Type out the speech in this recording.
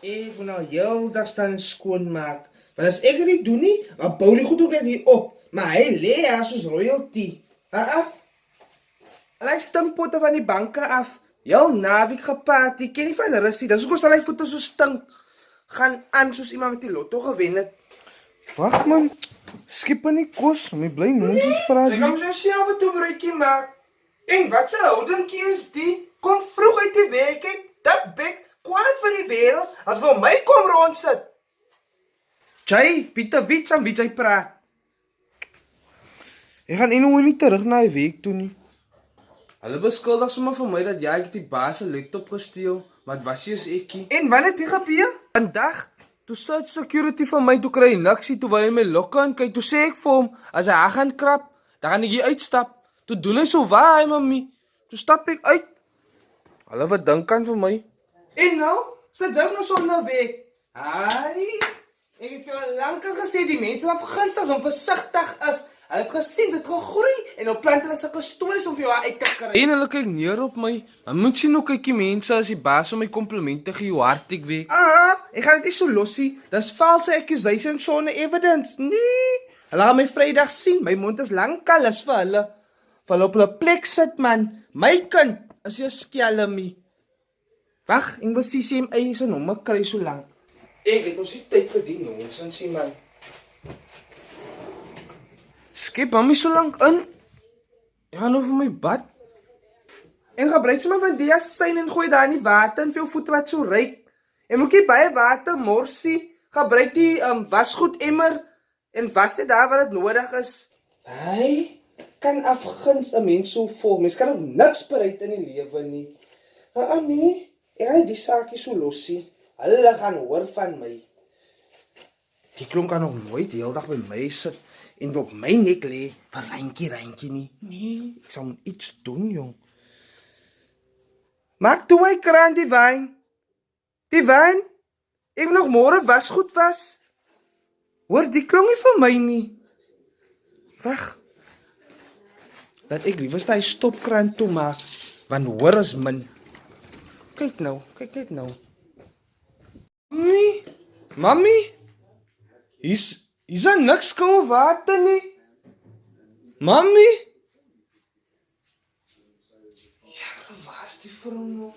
Ek moet nou heel dag staan skoonmaak. Want as ek dit nie doen nie, dan bou die goed ook net hier op. Maar hy lê daar soos royalty. Hy stinkpotte van die banke af. Heel naweek geparty, ken nie van russie. Dis hoekom sal hy voete so stink. Gaan aan soos iemand wat die lotto gewen het. Wag man, skip in die kos, my bly nonsens praat Ek nie. kan myself 'n toebroodjie maak. En wat se houdingkie is die? Kom vroeg uit die werk uit, dik bek, kwaad vir die wêreld, as wil my kom rondsit. Jay, Pieter Wits aan wie jy praat. Ek gaan anyway nie terug na die werk toe nie. Hulle beskuldig sommer vir my dat jy die baas se laptop gesteel, maar dit was nie eens ekkie. En wanneer dit gebeur? Vandag, toe search security vir my, toe kry hy niksie, toe wou hy my lokke in kyk, toe sê ek vir hom, as hy gaan krap, dan gaan ek hier uitstap. Toe doen hy so waar, mami. Toe stap ek uit. Hulle wat dink aan vir my. En nou, sit jy nou sonder weg. Ai, ek het vir lankal gesê die mense wat gunstig is om versigtig is. Hulle het gesien dit gegroei en nou plant hulle sulke stories om vir jou uit te kry. En hulle kyk neer op my. Maar moet sien hoe kyk die mense as die baas om my komplimente gee hoe hard ek werk. Ek gaan dit nie so losie. Dis false accusation sonder evidence. Nee. Hulle gaan my Vrydag sien. My mond is lankal is vir hulle. Vir hulle op hulle plek sit man. My kind is jy skelmie. Wag, ek wil CCMA se nommer kry so lank. Ek het mos nie tyd vir die nonsens nie man. Skep mami so lank in. Jy gaan nou vir my bad. En gebruik sommer van die asyn en gooi daar in die water en vir jou voete wat so ryk. En moet jy baie water morsie. Gebruik die wasgoed emmer en was dit daar waar dit nodig is. Hy kan afguns 'n mens so vol. Mens kan ook niks bereik in die lewe nie. Nee. Ek gaan nie die saakie so losie. Hulle gaan hoor van my. Die klonk kan nog nooit die hele dag by my sit en op my nek lê vir reintjie nie. Nee, ek sal iets doen, jong. Maak toe hy kraan die wyn. Die wyn? Ek moet nog môre wasgoed was. Hoor, die klonk nie vir my nie. Wag. Laat ek liewer hy stopkraan toe maak, want hoor is min. Kyk net nou. Mami, hier's daar niks koue water nie. Mami. Ja, waar is die vrou nou?